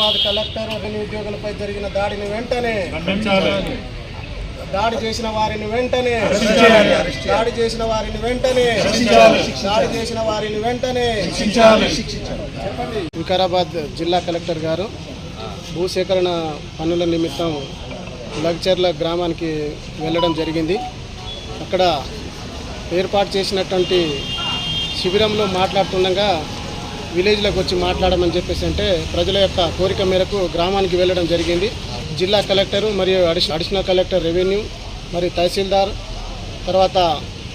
Vikarabad collector revenue ఉద్యోగులపై జరిగిన దాడిని వెంటనే దాడి చేసిన వారిని వెంటనే చెప్పండి. వికారాబాద్ జిల్లా కలెక్టర్ గారు భూసేకరణ పనుల నిమిత్తం లగ్చర్ల గ్రామానికి వెళ్ళడం జరిగింది. అక్కడ ఏర్పాటు చేసినటువంటి శిబిరంలో మాట్లాడుతుండగా విలేజ్లోకి వచ్చి మాట్లాడమని చెప్పేసి అంటే ప్రజల యొక్క కోరిక మేరకు గ్రామానికి వెళ్ళడం జరిగింది. జిల్లా కలెక్టరు మరియు అడిషనల్ కలెక్టర్ రెవెన్యూ మరియు తహసీల్దార్, తర్వాత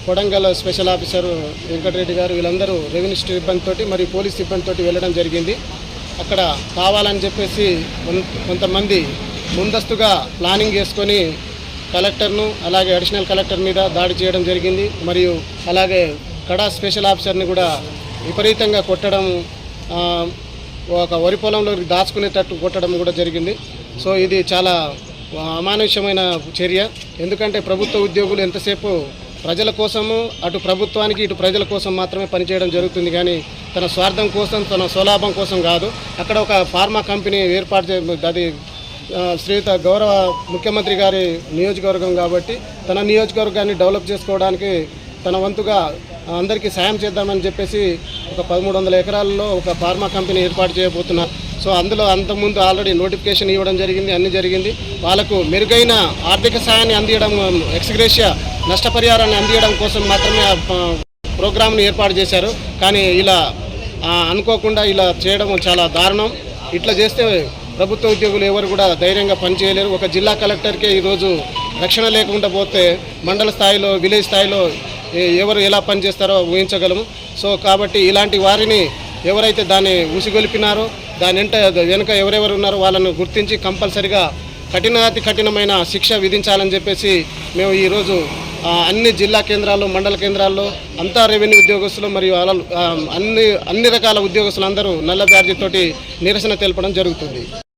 కొడంగల్ స్పెషల్ ఆఫీసర్ వెంకటరెడ్డి గారు వీళ్ళందరూ రెవెన్యూ సిబ్బందితోటి మరియు పోలీస్ సిబ్బందితోటి వెళ్ళడం జరిగింది. అక్కడ కావాలని చెప్పేసి కొంతమంది ముందస్తుగా ప్లానింగ్ చేసుకొని కలెక్టర్ను అలాగే అడిషనల్ కలెక్టర్ మీద దాడి చేయడం జరిగింది. మరియు అలాగే కడా స్పెషల్ ఆఫీసర్ని కూడా విపరీతంగా కొట్టడం, ఒక వరి పొలంలో దాచుకునేటట్టు కొట్టడం కూడా జరిగింది. సో ఇది చాలా అమానుష్యమైన చర్య. ఎందుకంటే ప్రభుత్వ ఉద్యోగులు ఎంతసేపు ప్రజల కోసము అటు ప్రభుత్వానికి ఇటు ప్రజల కోసం మాత్రమే పనిచేయడం జరుగుతుంది, కానీ తన స్వార్థం కోసం తన స్వలాభం కోసం కాదు. అక్కడ ఒక ఫార్మా కంపెనీ ఏర్పాటు అది శ్రీయుత గౌరవ ముఖ్యమంత్రి గారి నియోజకవర్గం కాబట్టి తన నియోజకవర్గాన్ని డెవలప్ చేసుకోవడానికి తన వంతుగా అందరికీ సాయం చేద్దామని చెప్పేసి ఒక 1300 ఎకరాల్లో ఒక ఫార్మా కంపెనీ ఏర్పాటు చేయబోతున్నారు. సో అందులో అంతకుముందు ఆల్రెడీ నోటిఫికేషన్ ఇవ్వడం జరిగింది, అన్నీ జరిగింది. వాళ్ళకు మెరుగైన ఆర్థిక సాయాన్ని అందించడం, ఎక్స్గ్రేషియా నష్టపరిహారాన్ని అందించడం కోసం మాత్రమే ప్రోగ్రామ్ని ఏర్పాటు చేశారు. కానీ ఇలా అనుకోకుండా ఇలా చేయడం చాలా దారుణం. ఇట్లా చేస్తే ప్రభుత్వ ఉద్యోగులు ఎవరు కూడా ధైర్యంగా పనిచేయలేరు. ఒక జిల్లా కలెక్టర్కే ఈరోజు రక్షణ లేకుండా పోతే మండల స్థాయిలో విలేజ్ స్థాయిలో ఎవరు ఎలా పనిచేస్తారో ఊహించగలము. సో కాబట్టి ఇలాంటి వారిని ఎవరైతే దాన్ని ఉసిగొలిపినారో దాని వెనుక ఎవరెవరు ఉన్నారో వాళ్ళను గుర్తించి కంపల్సరిగా కఠినాతి కఠినమైన శిక్ష విధించాలని చెప్పేసి మేము ఈరోజు అన్ని జిల్లా కేంద్రాల్లో మండల కేంద్రాల్లో అంతా రెవెన్యూ ఉద్యోగస్తులు మరియు అన్ని రకాల ఉద్యోగస్తులు అందరూ నల్ల బ్యాడ్జీతోటి నిరసన తెలపడం జరుగుతుంది.